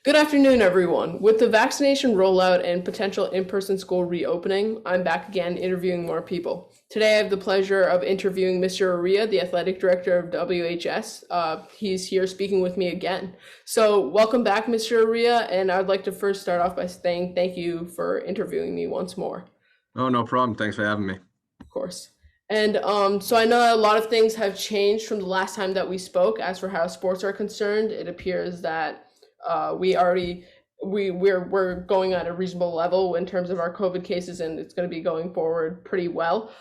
Good afternoon, everyone. With the vaccination rollout and potential in-person school reopening, I'm back again interviewing more people. Today, I have the pleasure of interviewing Mr. Arria, the athletic director of WHS. He's here speaking with me again. So, welcome back, Mr. Arria, and I'd like to first start off by saying thank you for interviewing me once more. Oh, no problem. Thanks for having me. Of course. And so I know a lot of things have changed from the last time that we spoke. As for how sports are concerned, it appears that we already we're going at a reasonable level in terms of our COVID cases, and it's going to be going forward pretty well.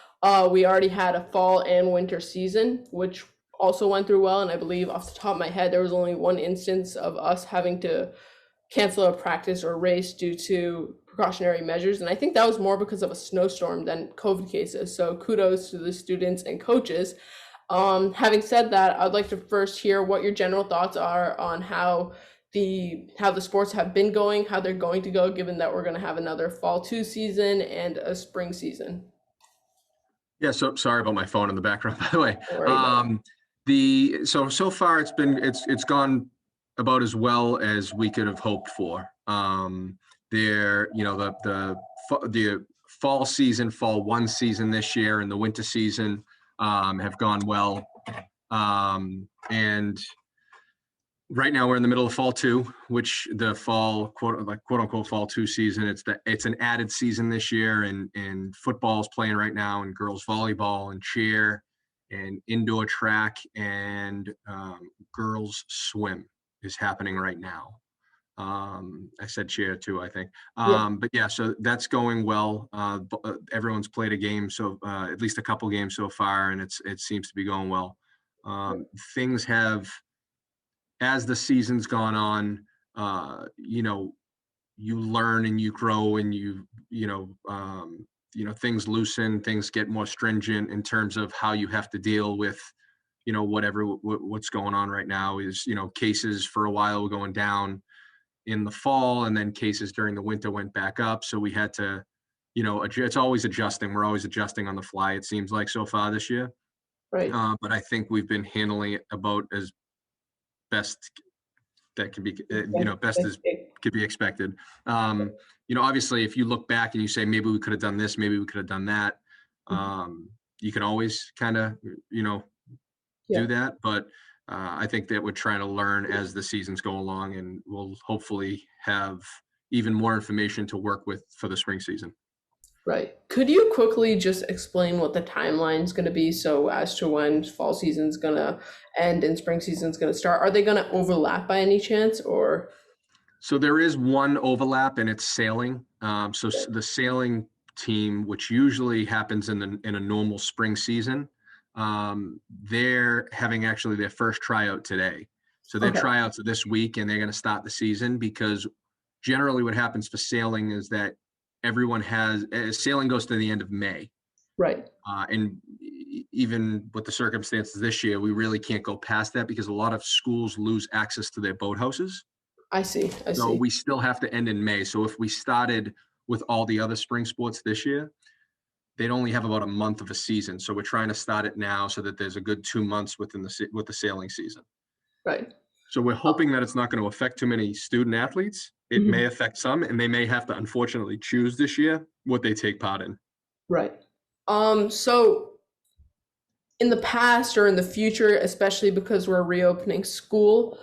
We already had a fall and winter season, which also went through well, and I believe off the top of my head, there was only one instance of us having to cancel a practice or race due to precautionary measures. And I think that was more because of a snowstorm than COVID cases. So kudos to the students and coaches. Having said that, I'd like to first hear what your general thoughts are on how the sports have been going, how they're going to go, given that we're going to have another fall 2 season and a spring season. Yeah, so sorry about my phone in the background, by the way. Don't worry about it. So far it's gone about as well as we could have hoped for. The fall season, fall 1 season this year, and the winter season have gone well. And right now we're in the middle of fall 2, which the fall quote unquote fall 2 season. It's an added season this year, and football is playing right now, and girls volleyball and cheer and indoor track and girls swim is happening right now. I said cheer too, I think. But yeah, so that's going well. Everyone's played a game, so at least a couple games so far, and it seems to be going well. Things have, as the season's gone on, you learn and you grow, and things loosen, things get more stringent in terms of how you have to deal with, what's going on right now is, cases for a while were going down in the fall, and then cases during the winter went back up. So we had to, it's always adjusting. We're always adjusting on the fly, it seems like, so far this year. Right. But I think we've been handling it about as best that can be, best as could be expected. Obviously, if you look back and you say, maybe we could have done this, maybe we could have done that, you can always kind of, do that. But I think that we're trying to learn as the seasons go along, and we'll hopefully have even more information to work with for the spring season. Right. Could you quickly just explain what the timeline is going to be, so as to when fall season's going to end and spring season's going to start? Are they going to overlap by any chance, or? So there is one overlap, and it's sailing. So the sailing team, which usually happens in a normal spring season, they're having actually their first tryout today. So their tryouts are this week, and they're going to start the season, because generally what happens for sailing is that everyone sailing goes to the end of May. Right. And even with the circumstances this year, we really can't go past that, because a lot of schools lose access to their boathouses. I see. So we still have to end in May. So if we started with all the other spring sports this year, they'd only have about a month of a season. So we're trying to start it now so that there's a good 2 months with the sailing season. Right. So we're hoping that it's not going to affect too many student athletes. It may affect some, and they may have to unfortunately choose this year what they take part in. Right. So in the past or in the future, especially because we're reopening school,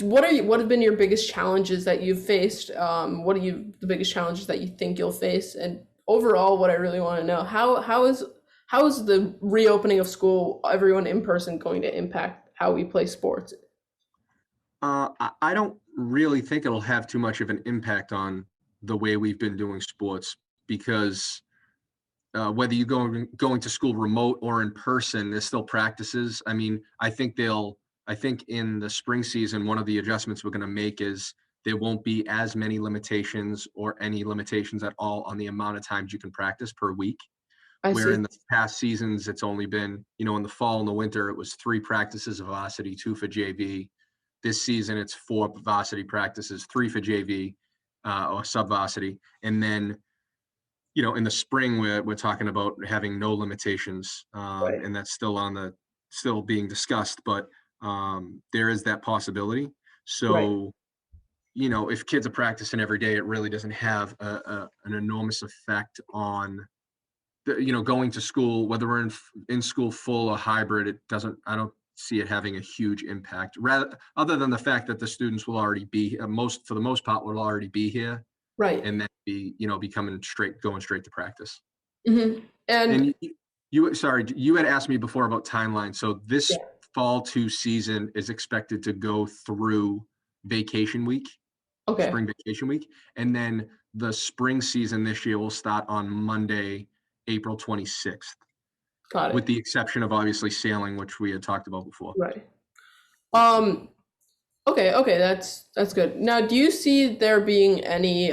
what have been your biggest challenges that you've faced? What are the biggest challenges that you think you'll face? And overall, what I really want to know, how is the reopening of school, everyone in person, going to impact how we play sports? I don't really think it'll have too much of an impact on the way we've been doing sports, because whether you going to school remote or in person, there's still practices. I mean, I think in the spring season, one of the adjustments we're going to make is there won't be as many limitations, or any limitations at all, on the amount of times you can practice per week. Where in the past seasons, it's only been, in the fall and the winter, it was 3 practices of varsity, 2 for JV. This season, it's 4 varsity practices, 3 for JV or sub-varsity. And then, in the spring, we're talking about having no limitations, and that's still being discussed. But there is that possibility. Right. So, if kids are practicing every day, it really doesn't have an enormous effect on going to school, whether we're in school full or hybrid. It doesn't. I don't see it having a huge impact. Rather, other than the fact that the students will already be for the most part will already be here, Right. and then be going straight to practice. And And sorry, you had asked me before about timeline. So this yeah, fall two season is expected to go through vacation week, okay, spring vacation week, and then the spring season this year will start on Monday, April 26th, got with it. the exception of obviously sailing, which we had talked about before. Right. Um, okay, okay, that's good. Now, do you see there being any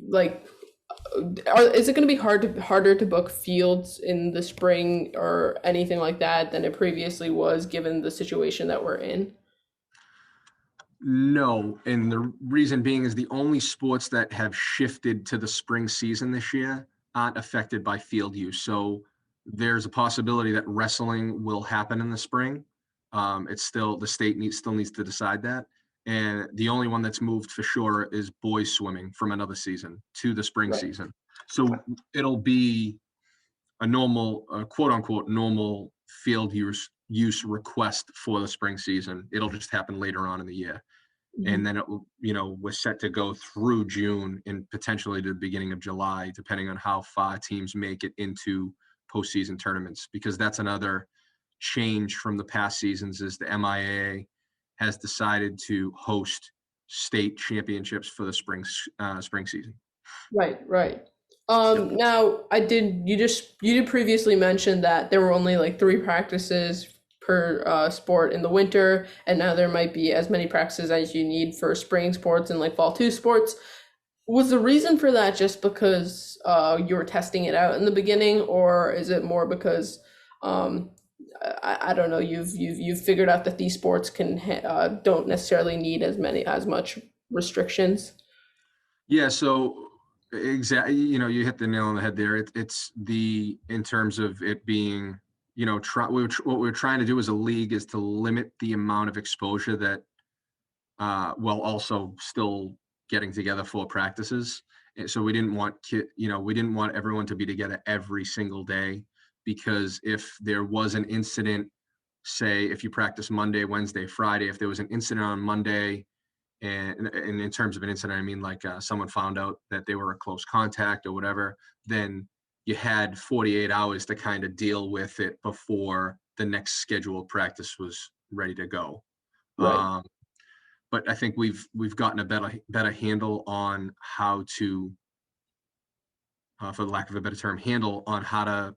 like is it going to be harder to book fields in the spring or anything like that than it previously was, given the situation that we're in? No, and the reason being is the only sports that have shifted to the spring season this year aren't affected by field use. So there's a possibility that wrestling will happen in the spring. It's still the state still needs to decide that. And the only one that's moved for sure is boys swimming from another season to the spring Right. season. So it'll be a normal, quote unquote, normal field use request for the spring season. It'll just happen later on in the year. And Mhm. then we're set to go through June and potentially to the beginning of July, depending on how far teams make it into postseason tournaments. Because that's another change from the past seasons is the MIAA has decided to host state championships for the spring season. Right, right. Yep. Now you did previously mention that there were only like three practices per sport in the winter, and now there might be as many practices as you need for spring sports and like fall two sports. Was the reason for that just because you were testing it out in the beginning, or is it more because um, I don't know, you've figured out that these sports don't necessarily need as much restrictions? Yeah. So exactly, you hit the nail on the head there. It's in terms of it being, what we're trying to do as a league is to limit the amount of exposure that while also still getting together for practices. And so we didn't want everyone to be together every single day, because if there was an incident, say if you practice Monday, Wednesday, Friday, if there was an incident on Monday, and in terms of an incident, I mean like someone found out that they were a close contact or whatever, then you had 48 hours to kind of deal with it before the next scheduled practice was ready to go. Right, Um, but I think we've gotten a better handle on how to, for the lack of a better term, handle on how to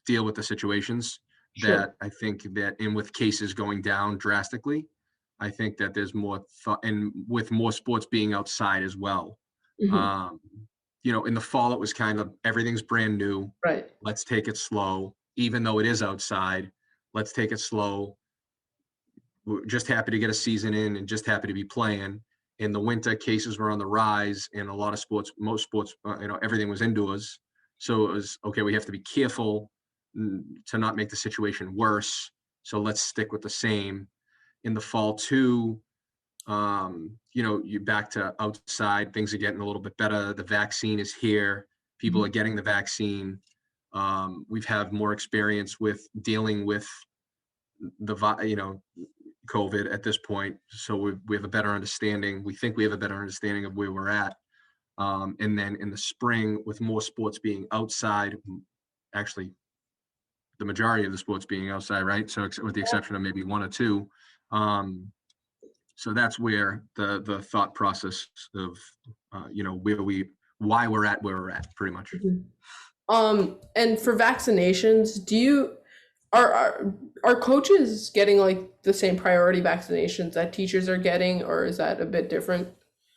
deal with the situations. sure. That I think that, and with cases going down drastically, I think that there's more thought, and with more sports being outside as well. Hmm. Um, in the fall, it was kind of everything's brand new. Right, Let's take it slow, even though it is outside. Let's take it slow. We're just happy to get a season in and just happy to be playing. In the winter, cases were on the rise, and a lot of sports, most sports, everything was indoors. So it was okay. We have to be careful to not make the situation worse. So let's stick with the same. In the fall too, you back to outside. Things are getting a little bit better. The vaccine is here. People are mhm, getting the vaccine. We've had more experience with dealing with COVID at this point. So we have a better understanding. We think we have a better understanding of where we're at. And then in the spring, with more sports being outside, actually the majority of the sports being outside, right? So with the exception of maybe one or two. Um, so that's where the thought process of, why we're at where we're at, pretty much. mhm. And for vaccinations, are are are coaches getting like the same priority vaccinations that teachers are getting, or is that a bit different?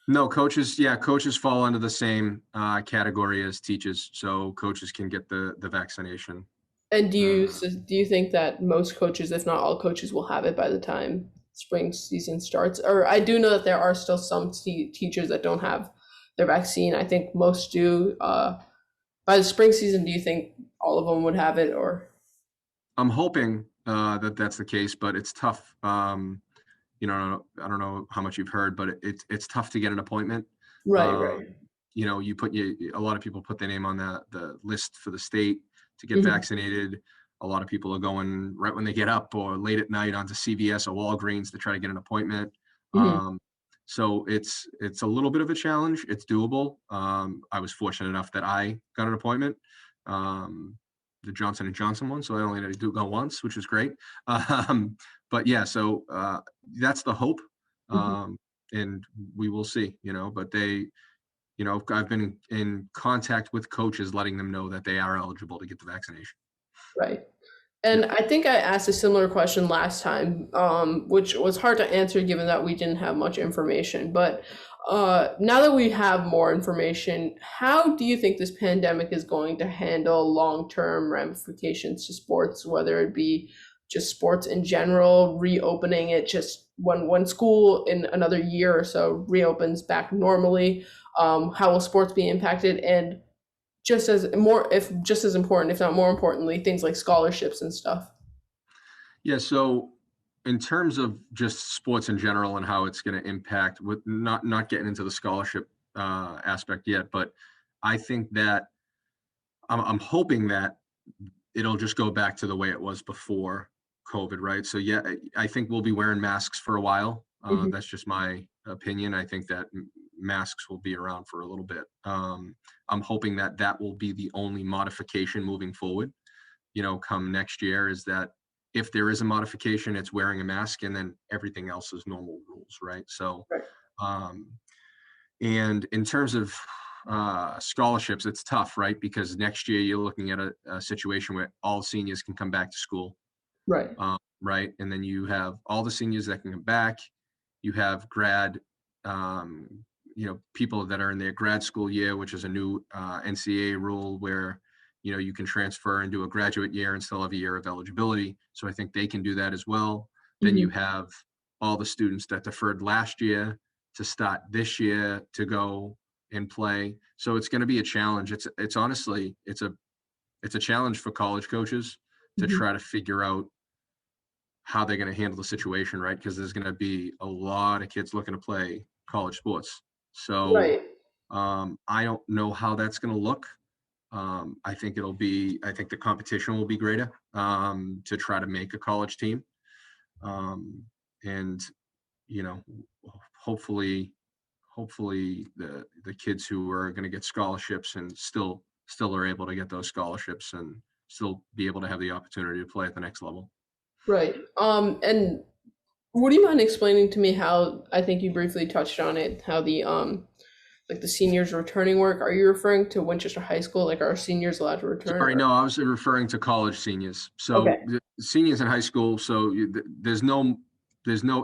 No, coaches fall under the same category as teachers, so coaches can get the vaccination. And Uh, do you think that most coaches, if not all coaches, will have it by the time spring season starts? Or I do know that there are still some teachers that don't have their vaccine. I think most do. By the spring season, do you think all of them would have it, or? I'm hoping. that's the case, but it's tough. I don't know how much you've heard, but it's tough to get an appointment. Right, Um, right. a lot of people put their name on the list for the state to get Hmm. vaccinated. A lot of people are going right when they get up or late at night onto CVS or Walgreens to try to get an appointment. Hmm. Um, so it's a little bit of a challenge. It's doable. I was fortunate enough that I got an appointment, the Johnson and Johnson one, so I only had to go once, which was great. Um, but yeah, so that's the hope, Hmm. um, and we will see. But I've been in contact with coaches, letting them know that they are eligible to get the vaccination. Right. Yeah. And I think I asked a similar question last time, which was hard to answer given that we didn't have much information. But now that we have more information, how do you think this pandemic is going to handle long-term ramifications to sports, whether it be just sports in general, reopening it just when school in another year or so reopens back normally? How will sports be impacted? And just as important, if not more importantly, things like scholarships and stuff. Yeah. So in terms of just sports in general and how it's going to impact, with not getting into the scholarship aspect yet, but I think that I'm hoping that it'll just go back to the way it was before COVID, right? So yeah, I think we'll be wearing masks for a while. Mhm. That's just my opinion. I think that masks will be around for a little bit. I'm hoping that that will be the only modification moving forward. Come next year, is that if there is a modification, it's wearing a mask, and then everything else is normal rules, right? So, Right. um, and in terms of scholarships, it's tough, right? Because next year you're looking at a situation where all seniors can come back to school, Right. right? And then you have all the seniors that can come back. You have um, people that are in their grad school year, which is a new NCAA rule where, you can transfer and do a graduate year and still have a year of eligibility. So I think they can do that as well. Then you Mhm. have all the students that deferred last year to start this year to go and play. So it's going to be a challenge. It's honestly, it's a challenge for college coaches to Mhm. try to figure out how they're going to handle the situation, right? Because there's going to be a lot of kids looking to play college sports. So Right. I don't know how that's going to look. I think the competition will be greater to try to make a college team. Um, and, you know, hopefully, hopefully the kids who are going to get scholarships and still are able to get those scholarships and still be able to have the opportunity to play at the next level. Right. And would you mind explaining to me how, I think you briefly touched on it, how the like the seniors returning work? Are you referring to Winchester High School? Like, are seniors allowed to return? Sorry, Or no, I was referring to college seniors. So okay. the seniors in high school, so there's no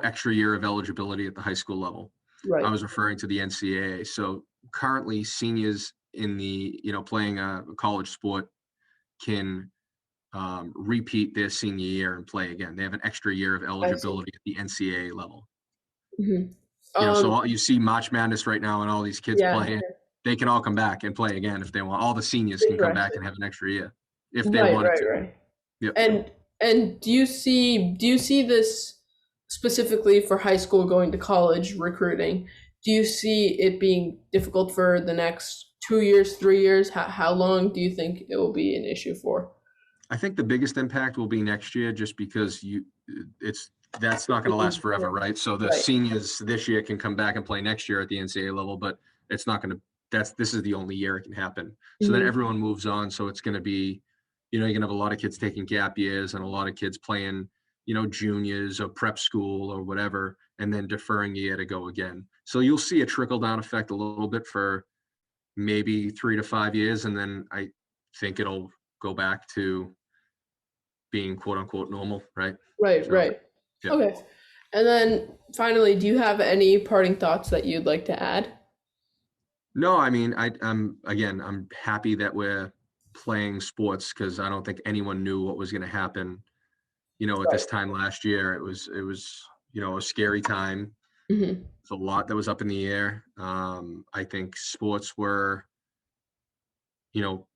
extra year of eligibility at the high school level. I Right. was referring to the NCAA. So currently seniors in playing a college sport can repeat their senior year and play again. They have an extra year of I see. eligibility at the NCAA level. Hmm. So Um. you see March Madness right now and all these kids Yeah. playing, they can all come back and play again if they want. All the seniors can come back Interesting. and have an extra year if they Right. wanted Right. to. Right. Yep. And do you see this specifically for high school going to college recruiting? Do you see it being difficult for the next 2 years, 3 years? How long do you think it will be an issue for? I think the biggest impact will be next year, just because it's that's not going to last forever, right? So the Right. seniors this year can come back and play next year at the NCAA level, but it's not going to. This is the only year it can happen. So then Hmm. everyone moves on. So it's going to be, you're going to have a lot of kids taking gap years and a lot of kids playing, juniors or prep school or whatever, and then deferring a year to go again. So you'll see a trickle down effect a little bit for maybe 3 to 5 years, and then I think it'll go back to being quote unquote normal, right? Right. So, Right. yeah. Okay. And then finally, do you have any parting thoughts that you'd like to add? No, I mean, I'm happy that we're playing sports, because I don't think anyone knew what was going to happen. At Right. this time last year, it was a scary time. Hmm. It's a lot that was up in the air. I think sports were, you know,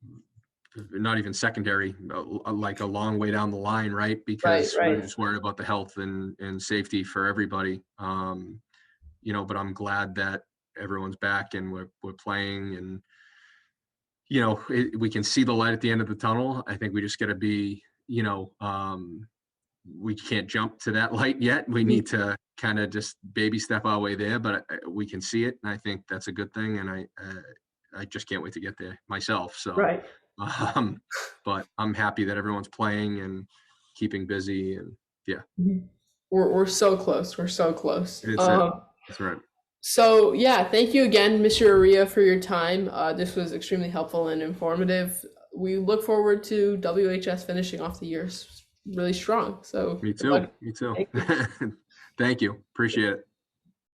not even secondary, like a long way down the line, right? Right, Because we're right. just worried about the health and safety for everybody. But I'm glad that everyone's back and we're playing, and we can see the light at the end of the tunnel. I think we just got to be, we can't jump to that light yet. We need to kind of just baby step our way there, but we can see it, and I think that's a good thing. And I just can't wait to get there myself. So, Right. but I'm happy that everyone's playing and keeping busy, and yeah, Mhm. We're so close. We're so close. it's it. That's right. So yeah, thank you again, Mr. Arria, for your time. This was extremely helpful and informative. We look forward to WHS finishing off the year really strong. So Me good too. luck. Me too. Thank you. Thank you. Appreciate it.